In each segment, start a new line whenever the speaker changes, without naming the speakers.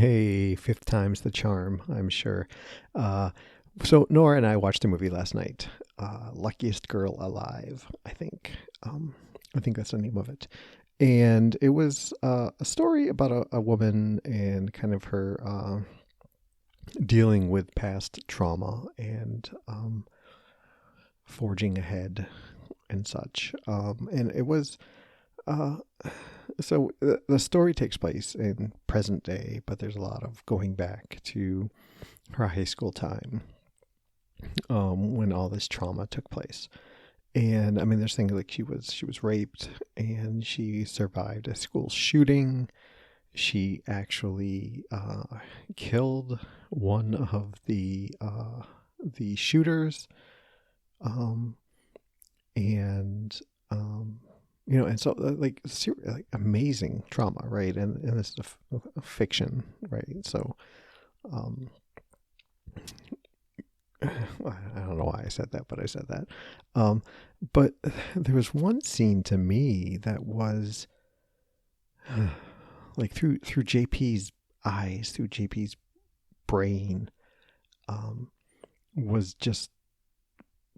Hey, fifth time's the charm, I'm sure. Uh, so Nora and I watched a movie last night. Luckiest Girl Alive, I think. I think that's the name of it. And it was a story about a woman and kind of her dealing with past trauma and forging ahead and such. And it was uh, the story takes place in present day, but there's a lot of going back to her high school time when all this trauma took place. And I mean, there's things like she was raped and she survived a school shooting. She actually killed one of the shooters, um, and and so like amazing trauma, right? And this is a fiction, right? So um, I don't know why I said that, but I said that. Um, but there was one scene to me that was like through JP's eyes, through JP's brain, um, was just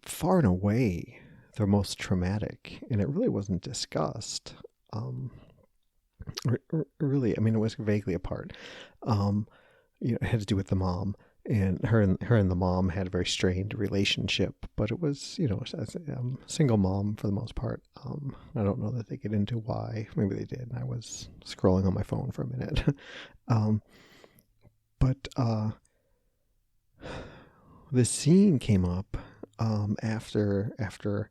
far and away the most traumatic, and it really wasn't discussed. Um, Really, I mean, it was vaguely a part. Um, it had to do with the mom, and her and the mom had a very strained relationship. But it was, as a single mom for the most part. I don't know that they get into why. Maybe they did. And I was scrolling on my phone for a minute. um, but the scene came up after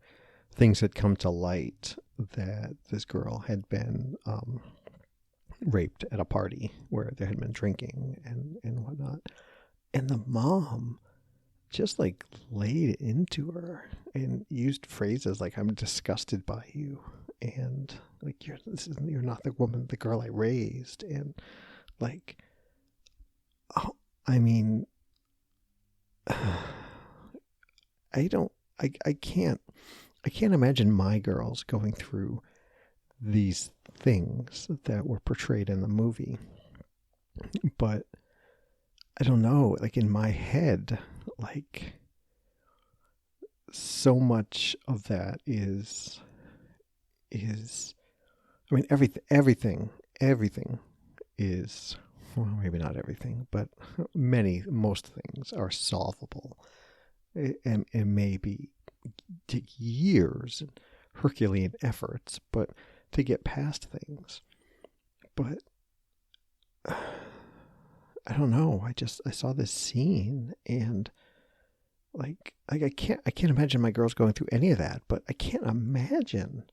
things had come to light that this girl had been raped at a party where there had been drinking and whatnot. And the mom just like laid into her and used phrases like, "I'm disgusted by you." And like, you're not the girl I raised. And like, oh, I mean, I don't, I can't imagine my girls going through these things that were portrayed in the movie. But I don't know, like in my head, like so much of that is I mean everything is, well, maybe not everything, but most things are solvable. It may be take years and Herculean efforts, but to get past things. But I don't know. I saw this scene and I can't imagine my girls going through any of that, but I can't imagine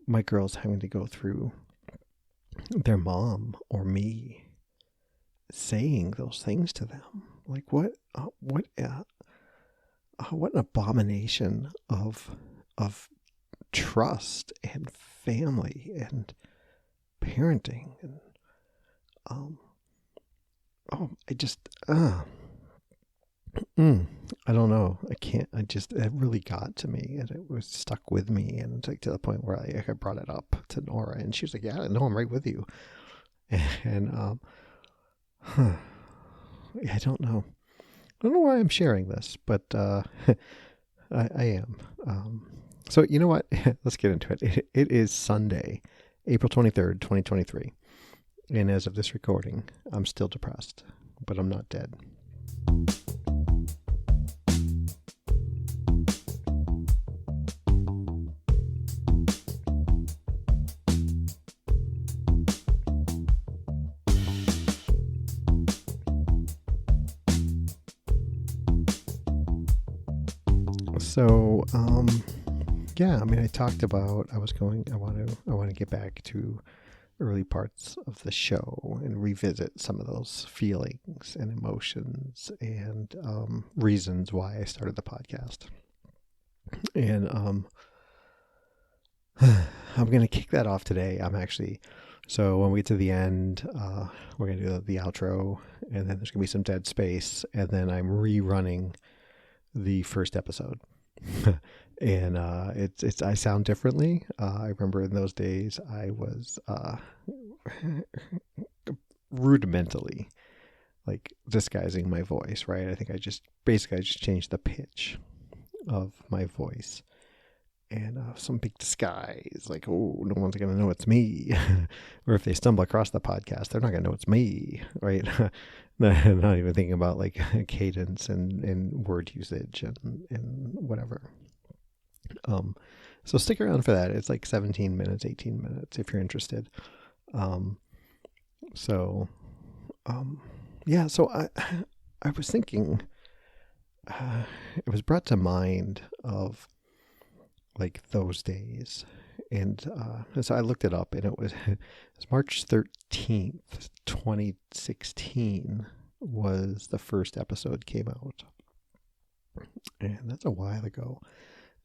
my girls having to go through their mom or me saying those things to them. Like what an abomination of trust and family and parenting and um I just I don't know. I can't. It really got to me and it was stuck with me. And like to the point where I brought it up to Nora and she was like, "Yeah, no, I'm right with you." And, huh, I don't know. I don't know why I'm sharing this, but, I am. So you know what? Let's get into it. It is Sunday, April 23rd, 2023. And as of this recording, I'm still depressed, but I'm not dead. So, yeah, I mean, I talked about I want to get back to early parts of the show and revisit some of those feelings and emotions and reasons why I started the podcast. And I'm going to kick that off today. So when we get to the end, we're going to do the outro, and then there's going to be some dead space, and then I'm rerunning the first episode. And it's I sound differently. I remember in those days I was rudimentally, like disguising my voice, right? I think I just changed the pitch of my voice, and some big disguise, like, oh, no one's gonna know it's me, or if they stumble across the podcast, they're not gonna know it's me, right? Not even thinking about like cadence and word usage and whatever. So stick around for that. It's like 17 minutes, 18 minutes if you're interested. So yeah, so I was thinking, it was brought to mind of like those days, and so I looked it up, and it was March 13th, 2016 was the first episode came out, and that's a while ago.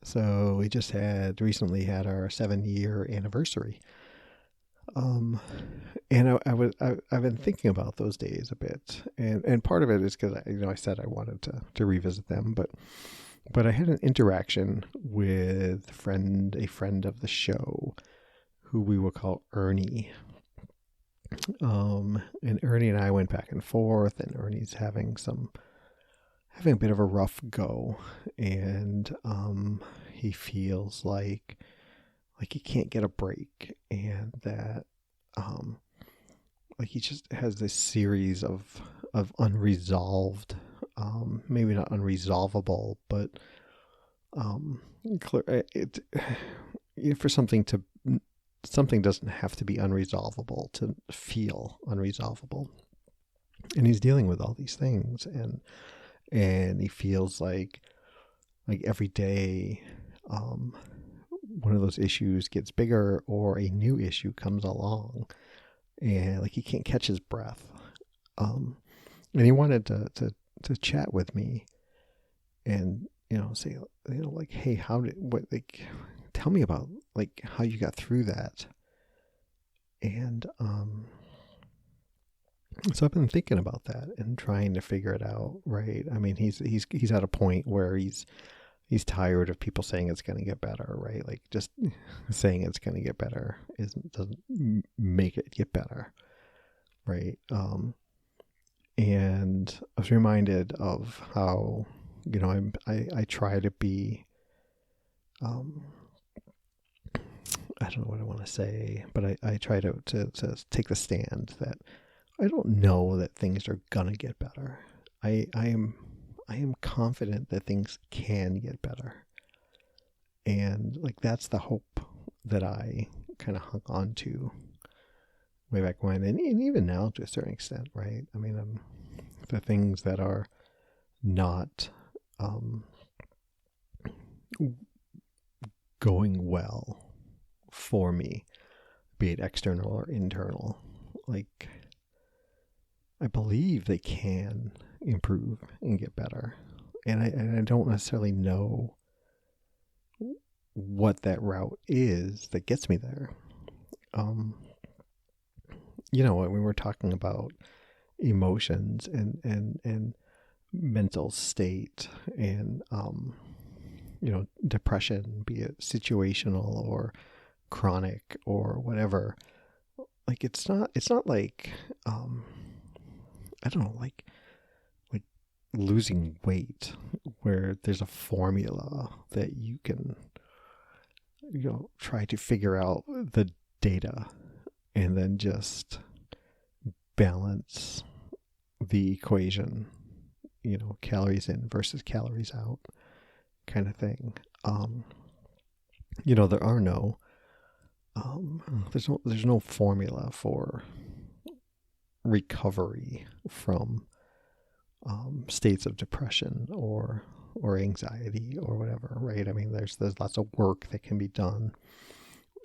So we just recently had our 7-year anniversary. And I've been thinking about those days a bit, and part of it is because I said I wanted to revisit them, but I had an interaction with a friend of the show, who we will call Ernie. And Ernie and I went back and forth, and Ernie's having a bit of a rough go, and he feels like he can't get a break, and that like he just has this series of unresolved, maybe not unresolvable, but for something doesn't have to be unresolvable to feel unresolvable, and he's dealing with all these things, and he feels like every day one of those issues gets bigger, or a new issue comes along, and like he can't catch his breath. And he wanted to chat with me, and say, like, hey, tell me about like how you got through that. And so I've been thinking about that and trying to figure it out, right? I mean, he's at a point where he's tired of people saying it's going to get better, right? Like, just saying it's going to get better doesn't make it get better, right? And I was reminded of how, I try to be, I don't know what I want to say, but I try to take the stand that I don't know that things are going to get better. I am confident that things can get better. And like, that's the hope that I kind of hung on to way back when, and even now to a certain extent, right? I mean, the things that are not going well for me, be it external or internal, like, I believe they can improve and get better. And I don't necessarily know what that route is that gets me there. When we're talking about emotions and mental state, and depression, be it situational or chronic or whatever, like, it's not like I don't know, like losing weight, where there's a formula that you can try to figure out the data and then just balance the equation, calories in versus calories out kind of thing. There are no there's no formula for recovery from states of depression or anxiety or whatever, right? I mean, there's lots of work that can be done,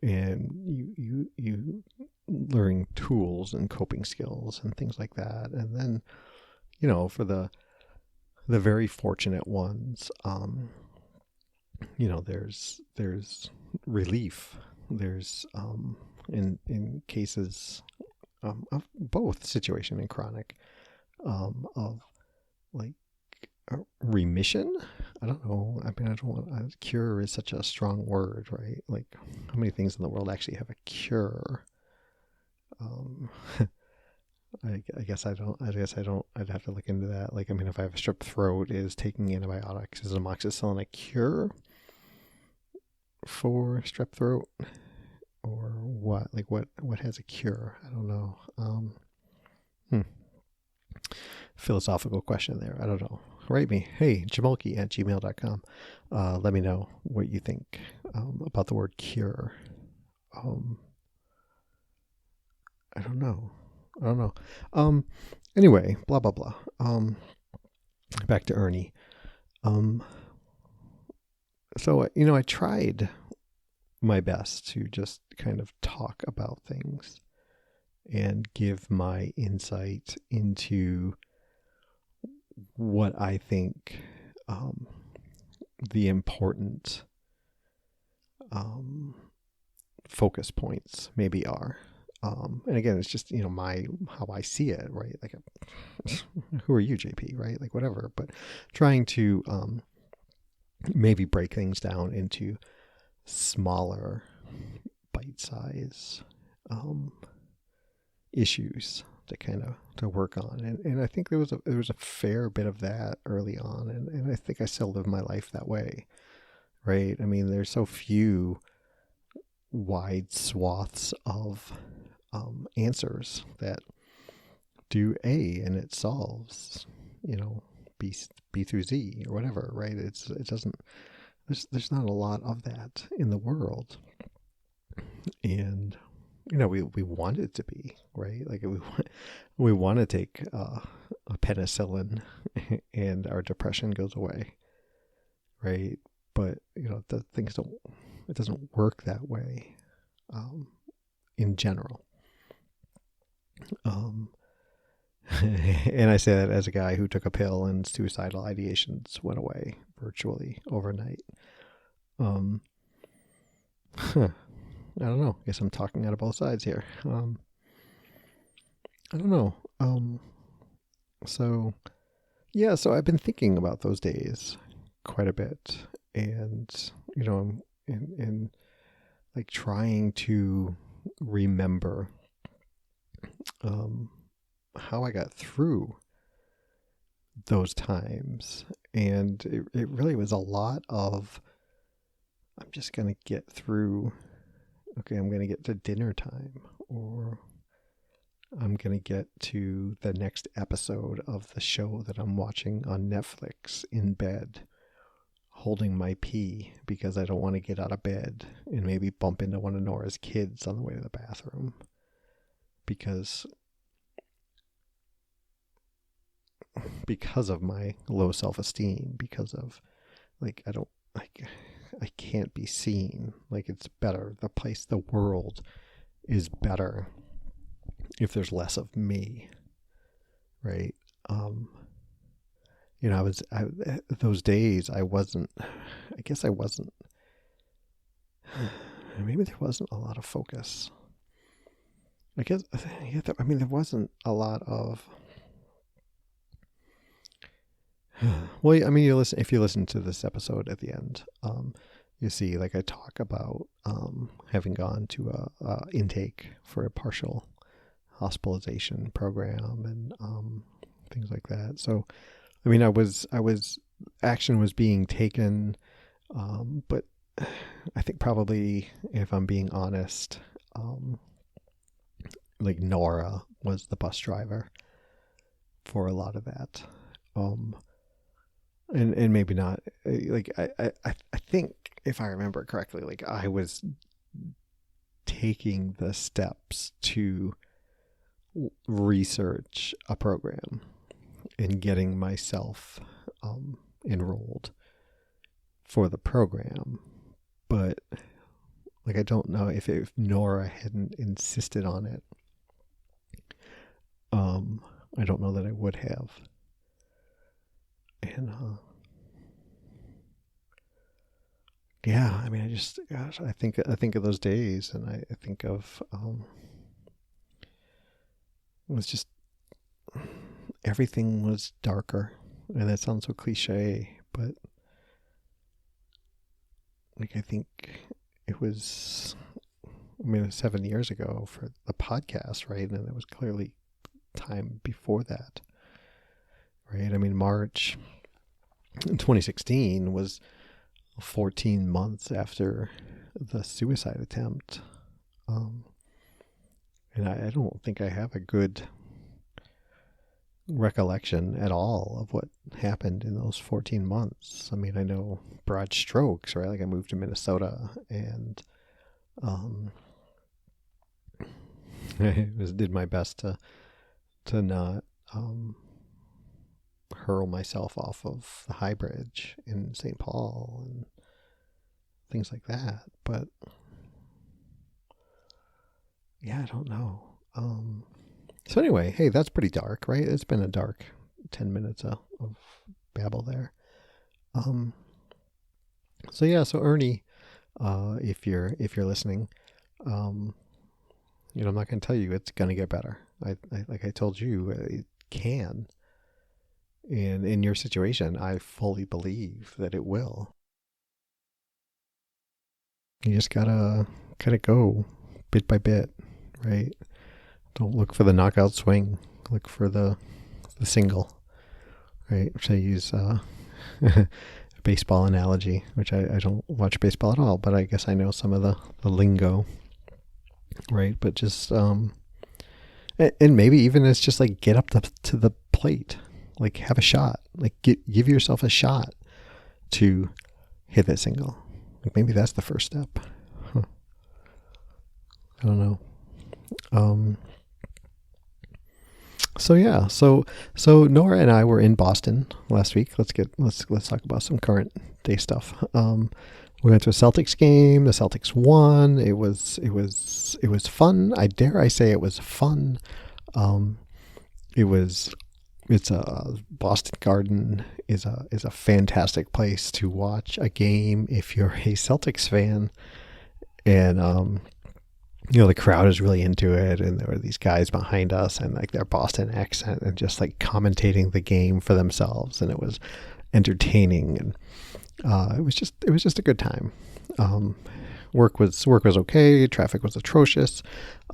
and you learn tools and coping skills and things like that. And then, for the very fortunate ones, there's relief. There's in cases of both situation and chronic, of like remission. I don't know. I mean, I don't want, cure is such a strong word, right? Like, how many things in the world actually have a cure? I guess I don't. I guess I don't. I'd have to look into that. Like, I mean, if I have a strep throat, is taking antibiotics, is amoxicillin a cure for strep throat, or what? Like, what has a cure? I don't know. Hmm. Philosophical question there. I don't know. Write me. Hey, jamulki@gmail.com. Let me know what you think about the word cure. Um, I don't know. I don't know. Anyway, blah blah blah. Back to Ernie. Um, so I tried my best to just kind of talk about things and give my insight into what I think the important focus points maybe are. And again, it's just my how I see it, right? Like, who are you, JP? Right? Like, whatever. But trying to maybe break things down into smaller, bite-size issues to work on, and I think there was a fair bit of that early on, and I think I still live my life that way, right? I mean, there's so few wide swaths of answers that do A and it solves, B through Z or whatever, right? It doesn't. There's not a lot of that in the world, and we want it to be, right? Like, we want to take a penicillin and our depression goes away, right? But the things don't. It doesn't work that way in general. And I say that as a guy who took a pill and suicidal ideations went away virtually overnight. I don't know. I guess I'm talking out of both sides here. I don't know. So yeah, so I've been thinking about those days quite a bit, and and like trying to remember how I got through those times, and it really was a lot of I'm just gonna get through. Okay, I'm gonna get to dinner time, or I'm going to get to the next episode of the show that I'm watching on Netflix in bed, holding my pee because I don't want to get out of bed and maybe bump into one of Nora's kids on the way to the bathroom. Because of my low self-esteem, because of like I can't be seen. Like, it's better. The world is better if there's less of me, right? Those days I guess I wasn't, maybe there wasn't a lot of focus. I guess, I mean, there wasn't a lot of, well, I mean, if you listen to this episode at the end, you see, like, I talk about having gone to a intake for a partial hospitalization program and things like that. So, I mean, action was being taken, but I think probably, if I'm being honest, like, Nora was the bus driver for a lot of that. And maybe not, like, I think, if I remember correctly, like, I was taking the steps to research a program and getting myself enrolled for the program. But, like, I don't know if Nora hadn't insisted on it, I don't know that I would have. And yeah, I mean, I think of those days, and I think of it was just, everything was darker, and that sounds so cliche, but, like, I think it was 7 years ago for the podcast, right? And it was clearly time before that, right? I mean, March 2016 was 14 months after the suicide attempt. And I don't think I have a good recollection at all of what happened in those 14 months. I mean, I know broad strokes, right? Like I moved to Minnesota and I did my best to not hurl myself off of the High Bridge in St. Paul and things like that. But yeah, I don't know. So anyway, hey, that's pretty dark, right? It's been a dark 10 minutes of babble there. So yeah, so Ernie, if you're listening, I'm not going to tell you it's going to get better. I like I told you, it can. And in your situation, I fully believe that it will. You just gotta go bit by bit, right? Don't look for the knockout swing. Look for the single, right? Which I use a baseball analogy, which I don't watch baseball at all, but I guess I know some of the lingo, right? But just, and maybe even it's just like get up to the plate, like have a shot, like give yourself a shot to hit that single. Like maybe that's the first step. Huh. I don't know. So yeah, so Nora and I were in Boston last week. Let's talk about some current day stuff. We went to a Celtics game. The Celtics won. It was fun. I say it was fun. It's a Boston Garden is a fantastic place to watch a game if you're a Celtics fan, and the crowd is really into it, and there were these guys behind us and like their Boston accent and just like commentating the game for themselves, and it was entertaining, and it was just a good time. Work was okay. Traffic was atrocious.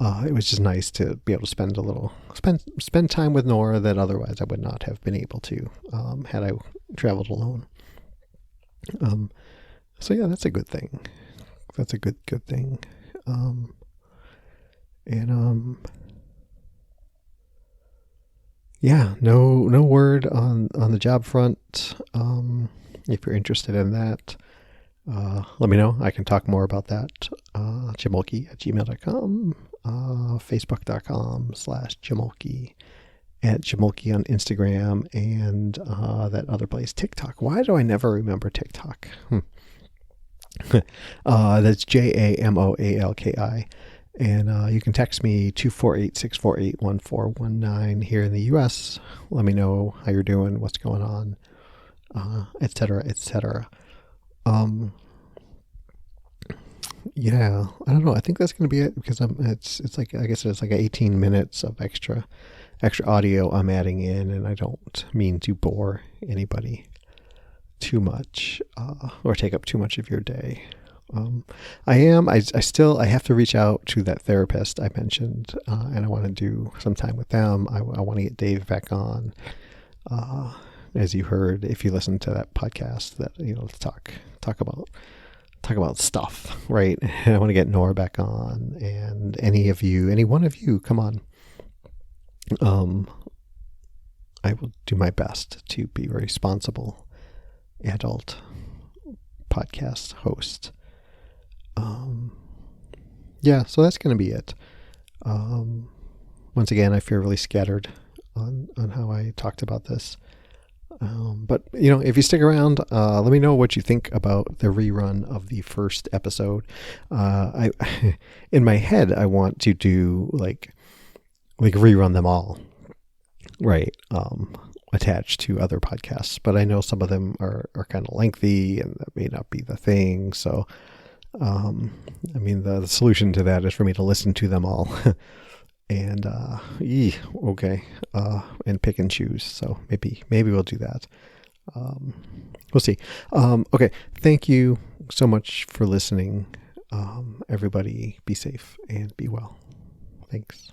It was just nice to be able to spend time with Nora that otherwise I would not have been able to had I traveled alone. So yeah, that's a good thing. That's a good thing. Yeah, no word on the job front. If you're interested in that, let me know. I can talk more about that. Jamulke@gmail.com, facebook.com/Jamulke, @Jamulke on Instagram, and that other place, TikTok. Why do I never remember TikTok? That's JAMOALKI. And you can text me 248-648-1419 here in the U.S. Let me know how you're doing, what's going on, etc., etc. Yeah, I don't know. I think that's going to be it because it's like, I guess it's like 18 minutes of extra audio I'm adding in, and I don't mean to bore anybody too much or take up too much of your day. I have to reach out to that therapist I mentioned, and I want to do some time with them. I want to get Dave back on, as you heard, if you listen to that podcast, that, let's talk about stuff, right? And I want to get Nora back on, and any one of you, come on. I will do my best to be a responsible adult podcast host. Yeah, so that's going to be it. Once again, I feel really scattered on how I talked about this. But if you stick around, let me know what you think about the rerun of the first episode. I in my head, I want to do like rerun them all, right? Attached to other podcasts, but I know some of them are kind of lengthy, and that may not be the thing. So, the solution to that is for me to listen to them all. And okay, and pick and choose. So maybe we'll do that. We'll see. Okay, thank you so much for listening. Everybody, be safe and be well. Thanks.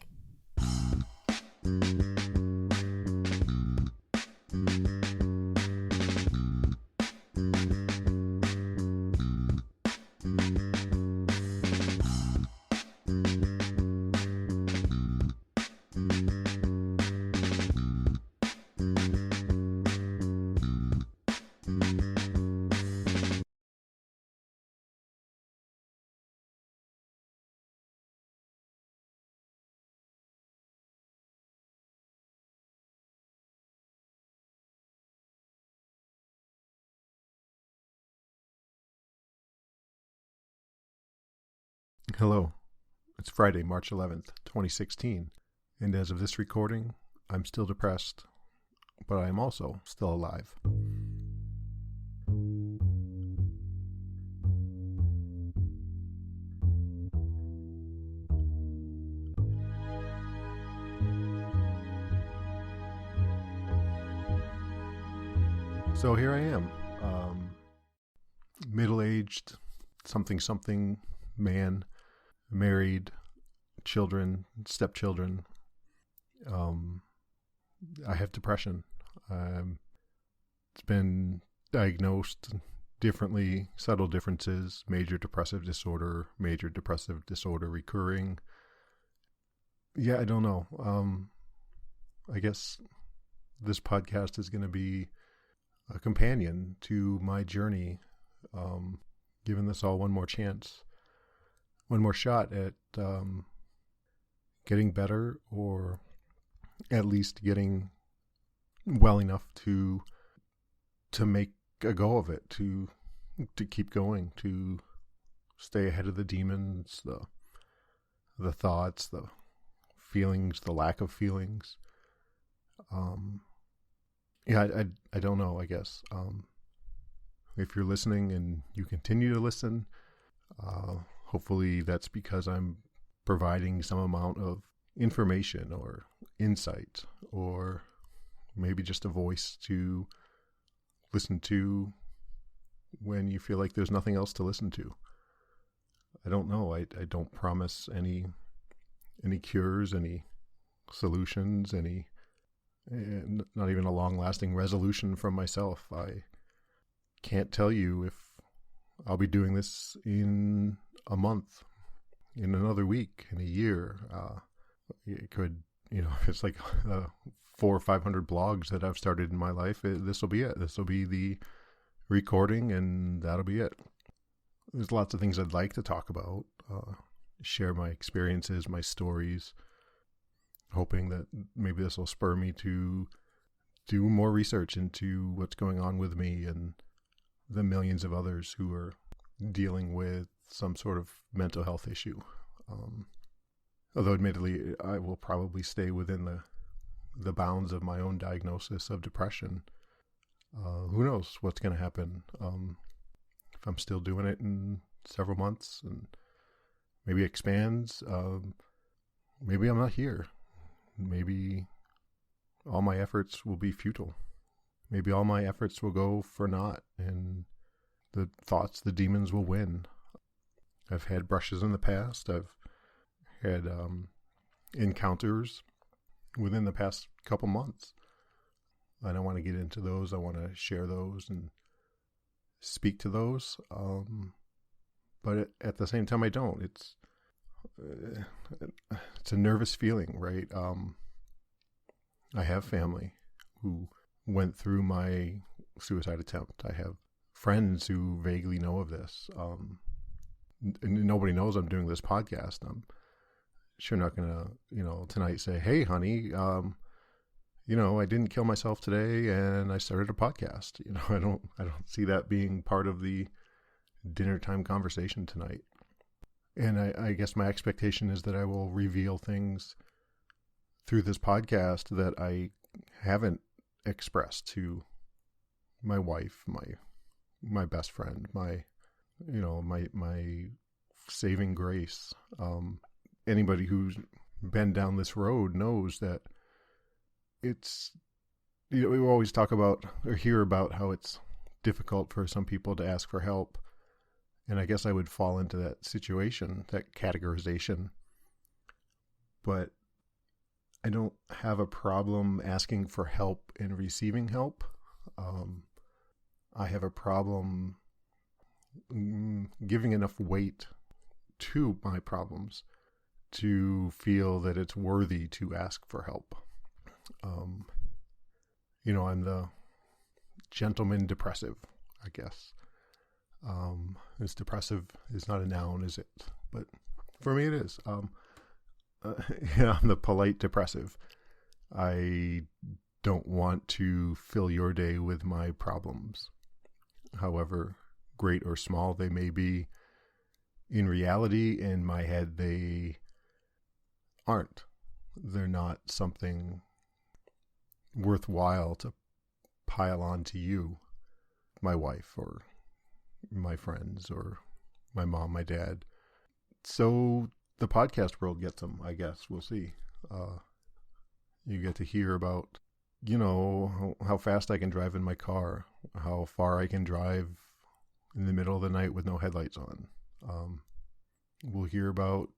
Hello, it's Friday, March 11th, 2016, and as of this recording, I'm still depressed, but I am also still alive. So here I am, middle-aged, something man, married, children, stepchildren. I have depression. It's been diagnosed differently, subtle differences, major depressive disorder recurring. Yeah, I don't know. I guess this podcast is going to be a companion to my journey, giving this all one more chance, one more shot at getting better, or at least getting well enough to make a go of it, to keep going, to stay ahead of the demons, the thoughts, the feelings, the lack of feelings. I don't know, I guess. If you're listening and you continue to listen, hopefully that's because I'm providing some amount of information or insight, or maybe just a voice to listen to when you feel like there's nothing else to listen to. I don't know. I don't promise any cures, any solutions, not even a long-lasting resolution from myself. I can't tell you if I'll be doing this in a month, in another week, in a year. It could, if it's like 400 or 500 blogs that I've started in my life, this will be it. This will be the recording, and that'll be it. There's lots of things I'd like to talk about, share my experiences, my stories, hoping that maybe this will spur me to do more research into what's going on with me and the millions of others who are dealing with some sort of mental health issue. Although admittedly, I will probably stay within the bounds of my own diagnosis of depression. Who knows what's going to happen? If I'm still doing it in several months and maybe it expands, maybe I'm not here. Maybe all my efforts will be futile. Maybe all my efforts will go for naught, and the thoughts, the demons will win. I've had brushes in the past. I've had encounters within the past couple months. I don't want to get into those. I want to share those and speak to those. But at the same time, I don't. It's a nervous feeling, right? I have family who went through my suicide attempt. I have friends who vaguely know of this. And nobody knows I'm doing this podcast. I'm sure not going to, tonight say, hey, honey, I didn't kill myself today and I started a podcast. I don't see that being part of the dinner time conversation tonight. And I guess my expectation is that I will reveal things through this podcast that I haven't expressed to my wife, my best friend, my saving grace. Anybody who's been down this road knows that it's, we always talk about or hear about how it's difficult for some people to ask for help. And I guess I would fall into that situation, that categorization. But I don't have a problem asking for help and receiving help. I have a problem giving enough weight to my problems to feel that it's worthy to ask for help. I'm the gentleman depressive, I guess. This depressive is not a noun, is it? But for me, it is. I'm the polite depressive. I don't want to fill your day with my problems, however great or small they may be. In reality, in my head, they aren't. They're not something worthwhile to pile on to you, my wife, or my friends, or my mom, my dad. So the podcast world gets them, I guess. We'll see. You get to hear about, how fast I can drive in my car, how far I can drive in the middle of the night with no headlights on. We'll hear about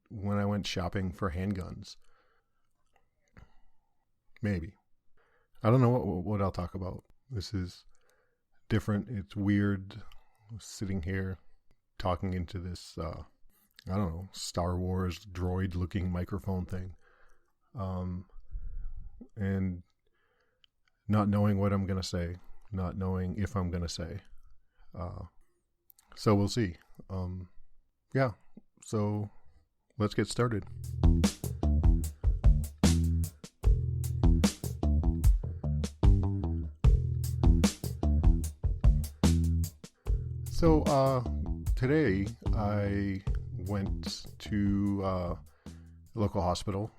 when I went shopping for handguns. Maybe. I don't know what I'll talk about. This is different. It's weird sitting here talking into this, Star Wars droid looking microphone thing. And not knowing what I'm going to say, not knowing if I'm going to say. So we'll see. So let's get started. So today I went to a local hospital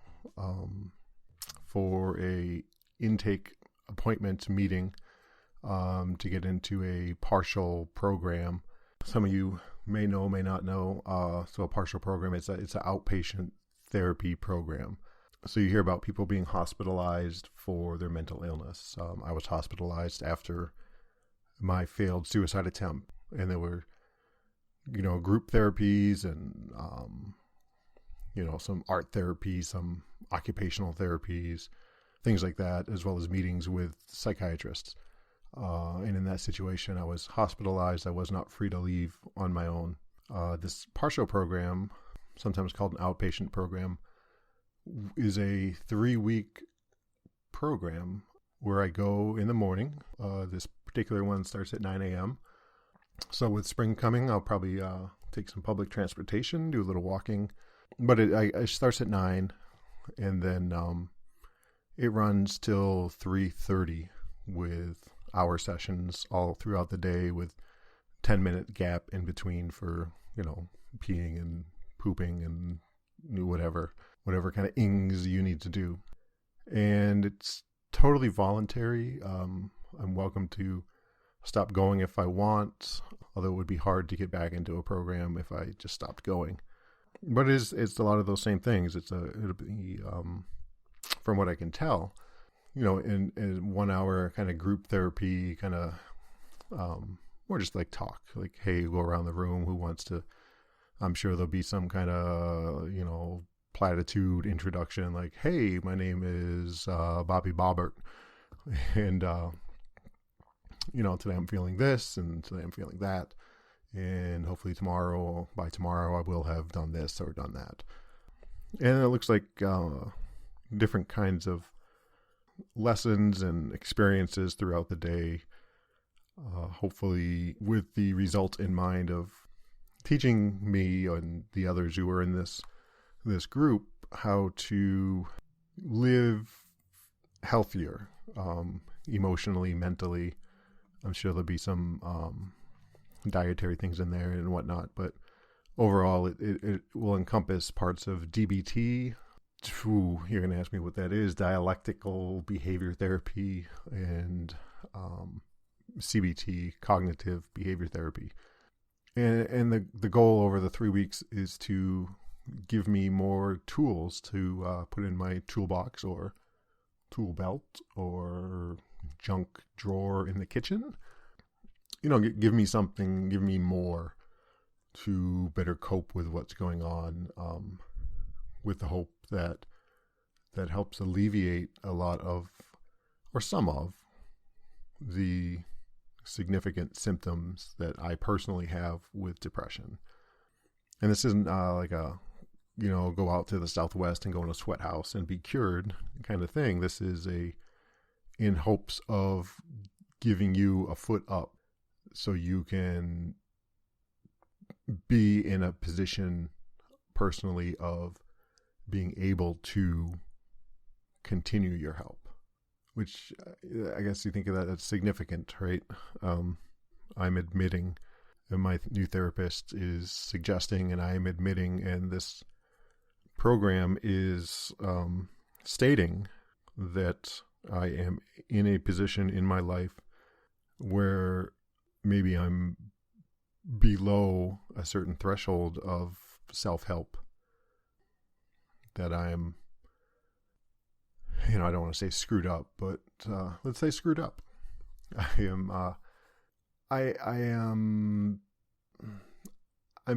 for a intake appointment meeting to get into a partial program. Some of you may know, may not know. So a partial program, it's an outpatient therapy program. So you hear about people being hospitalized for their mental illness. I was hospitalized after my failed suicide attempt, and there were, group therapies and, some art therapy, some occupational therapies, things like that, as well as meetings with psychiatrists. And in that situation, I was hospitalized. I was not free to leave on my own. This partial program, sometimes called an outpatient program, is a 3-week program where I go in the morning. This particular one starts at 9 a.m. So with spring coming, I'll probably take some public transportation, do a little walking. But it starts at 9, and then it runs till 3:30 with hour sessions all throughout the day with 10-minute gap in between for, peeing and pooping and whatever kind of ings you need to do. And it's totally voluntary. I'm welcome to stop going if I want, although it would be hard to get back into a program if I just stopped going. But it's a lot of those same things. It'll be from what I can tell, in 1 hour kind of group therapy, kind of more just like talk, like, hey, go around the room, who wants to. I'm sure there'll be some kind of platitude introduction, like, hey, my name is Bobby Bobbert, and today I'm feeling this, and today I'm feeling that. And hopefully by tomorrow, I will have done this or done that. And it looks like different kinds of lessons and experiences throughout the day, hopefully with the result in mind of teaching me and the others who are in this group how to live healthier, emotionally, mentally. I'm sure there'll be some dietary things in there and whatnot, but overall it will encompass parts of DBT. Ooh, you're going to ask me what that is. Dialectical behavior therapy, and CBT, cognitive behavior therapy. And the goal over the 3 weeks is to give me more tools to put in my toolbox or tool belt or junk drawer in the kitchen. Give me something, give me more to better cope with what's going on, with the hope that that helps alleviate a lot of, or some of, the significant symptoms that I personally have with depression. And this isn't like a, go out to the Southwest and go in a sweat house and be cured kind of thing. This is in hopes of giving you a foot up so you can be in a position personally of being able to continue your help, which I guess you think of that as significant, right? I'm admitting, and my new therapist is suggesting, and I am admitting, and this program is stating that I am in a position in my life where maybe I'm below a certain threshold of self-help, that I'm, I don't want to say screwed up, but let's say screwed up. I'm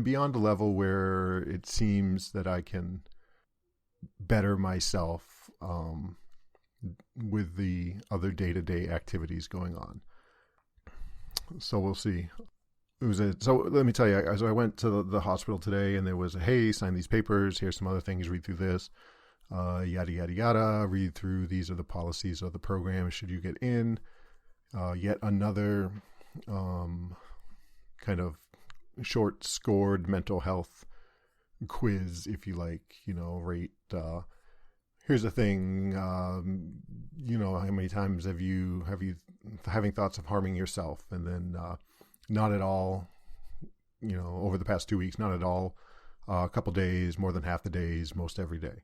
beyond a level where it seems that I can better myself with the other day-to-day activities going on. So we'll see. So let me tell you, so I went to the hospital today, and there was hey, sign these papers, here's some other things, read through this, yada, yada, yada, read through, these are the policies of the program, should you get in. Yet another kind of short-scored mental health quiz, if you like, rate, here's the thing, how many times have you having thoughts of harming yourself, and then not at all, over the past 2 weeks, not at all, a couple days, more than half the days, most every day.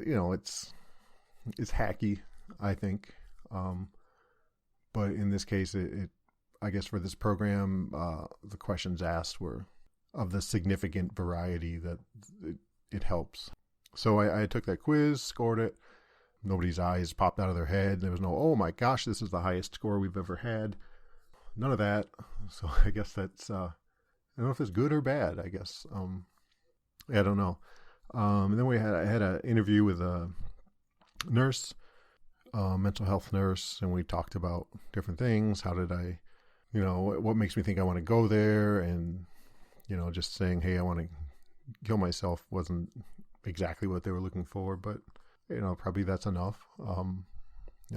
It's hacky, I think. But in this case, I guess for this program, the questions asked were of the significant variety that it helps. So I took that quiz, scored it. Nobody's eyes popped out of their head. There was no, oh my gosh, this is the highest score we've ever had. None of that. So I guess that's, I don't know if it's good or bad, I guess. I don't know. And then I had an interview with a nurse, mental health nurse, and we talked about different things. How did I, what makes me think I want to go there? And, just saying, hey, I want to kill myself wasn't exactly what they were looking for, but, probably that's enough.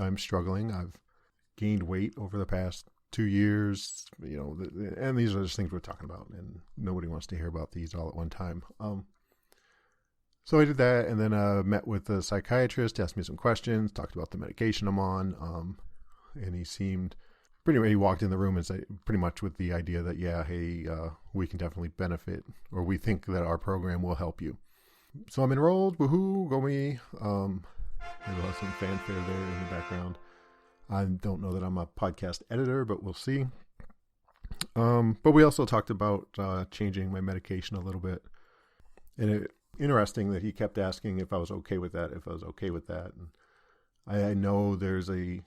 I'm struggling. I've gained weight over the past 2 years, and these are just things we're talking about, and nobody wants to hear about these all at one time. So I did that, and then met with the psychiatrist, asked me some questions, talked about the medication I'm on, and he seemed he walked in the room and said pretty much with the idea that, yeah, hey, we can definitely benefit, or we think that our program will help you. So I'm enrolled, woohoo, go me. Maybe we'll have some fanfare there in the background. I don't know that I'm a podcast editor, but we'll see. But we also talked about changing my medication a little bit. And interesting that he kept asking if I was okay with that, And I know there's a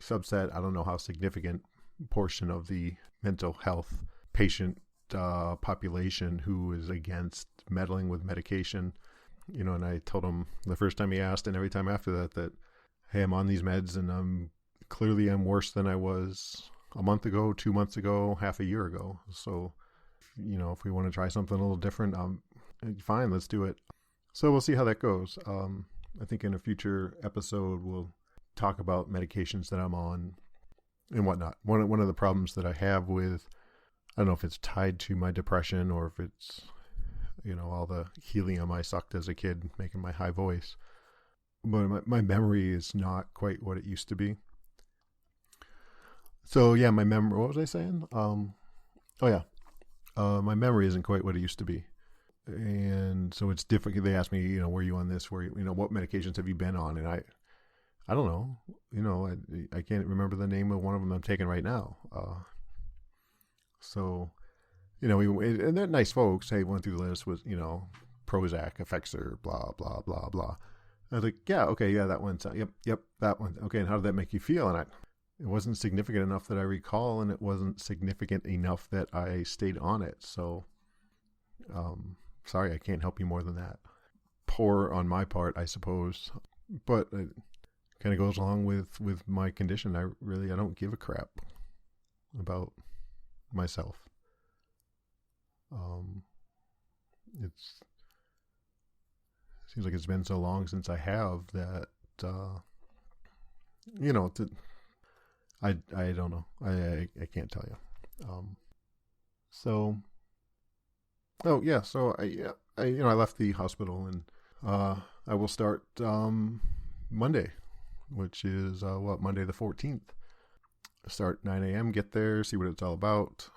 subset, I don't know how significant, portion of the mental health patient population who is against meddling with medication. And I told him the first time he asked and every time after that, hey, I'm on these meds and I'm worse than I was a month ago, 2 months ago, half a year ago. So, if we want to try something a little different, fine, let's do it. So we'll see how that goes. I think in a future episode, we'll talk about medications that I'm on and whatnot. One of the problems that I have with, I don't know if it's tied to my depression or if it's, all the helium I sucked as a kid making my high voice. But my memory is not quite what it used to be. So yeah, my memory, what was I saying? My memory isn't quite what it used to be. And so it's different. They asked me, were you on this? What medications have you been on? And I don't know. I can't remember the name of one of them I'm taking right now. So, and they're nice folks. Hey, went through the list with, Prozac, Effexor, blah, blah, blah, blah. I was like, yeah, okay, yeah, that one's, yep, that one. Okay, and how did that make you feel? And it wasn't significant enough that I recall, and it wasn't significant enough that I stayed on it. So, sorry, I can't help you more than that. poor on my part, I suppose, but it kind of goes along with my condition. I don't give a crap about myself. It seems like it's been so long since I have that, I don't know. I can't tell you. So, oh yeah, so I left the hospital, and I will start Monday, which is Monday the 14th. Start 9 a.m. Get there, see what it's all about,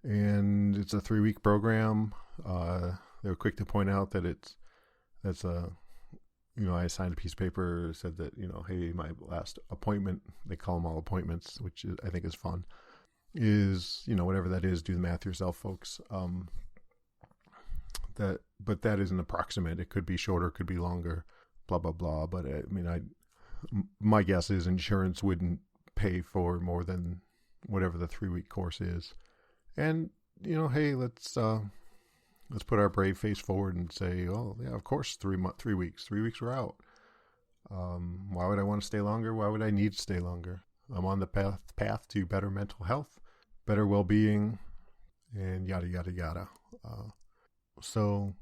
and it's a 3-week program. They were quick to point out that I signed a piece of paper, said that, hey, my last appointment, they call them all appointments, which I think is fun, is, whatever that is, do the math yourself, folks. But that is an approximate. It could be shorter, could be longer, blah, blah, blah. But my guess is insurance wouldn't pay for more than whatever the 3-week course is. And, hey, let's put our brave face forward and say, oh yeah, of course, 3 weeks. 3 weeks we're out. Why would I want to stay longer? Why would I need to stay longer? I'm on the path to better mental health, better well-being, and yada, yada, yada. So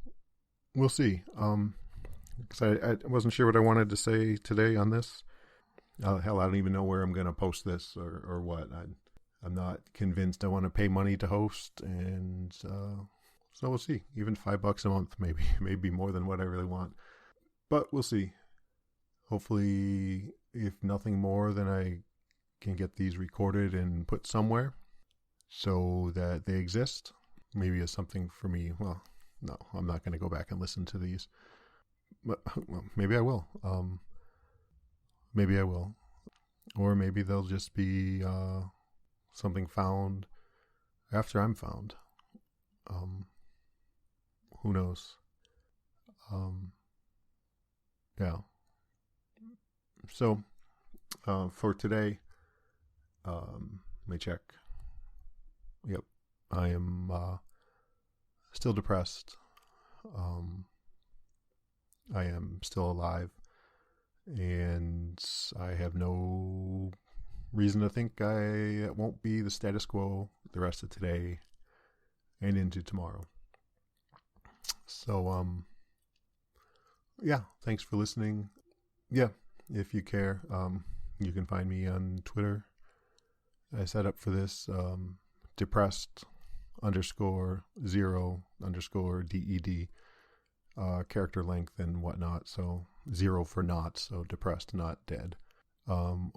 we'll see. Because I wasn't sure what I wanted to say today on this. Hell, I don't even know where I'm going to post this or what. I'm not convinced I want to pay money to host, and so we'll see. Even $5 a month, maybe more than what I really want. But we'll see. Hopefully, if nothing more, then I can get these recorded and put somewhere so that they exist. Maybe as something for me. Well, no, I'm not going to go back and listen to these. But well, maybe I will. Maybe I will. Or maybe they'll just be something found after I'm found. Who knows? Yeah. So, for today, let me check. Yep. I am still depressed. I am still alive. And I have no reason to think I won't be the status quo the rest of today and into tomorrow. So, yeah, thanks for listening. Yeah, if you care, you can find me on Twitter. I set up for this, depressed _0_DED, character length and whatnot. So 0 for not, so depressed, not dead. Oh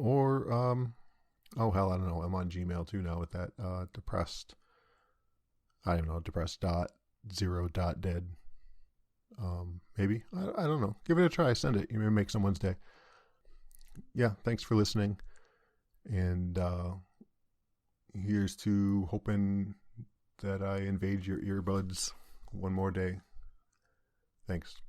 hell, I don't know. I'm on Gmail too now with that, depressed .0.dead. Maybe. I don't know. Give it a try. Send it. You may make someone's day. Yeah, thanks for listening. And here's to hoping that I invade your earbuds one more day. Thanks.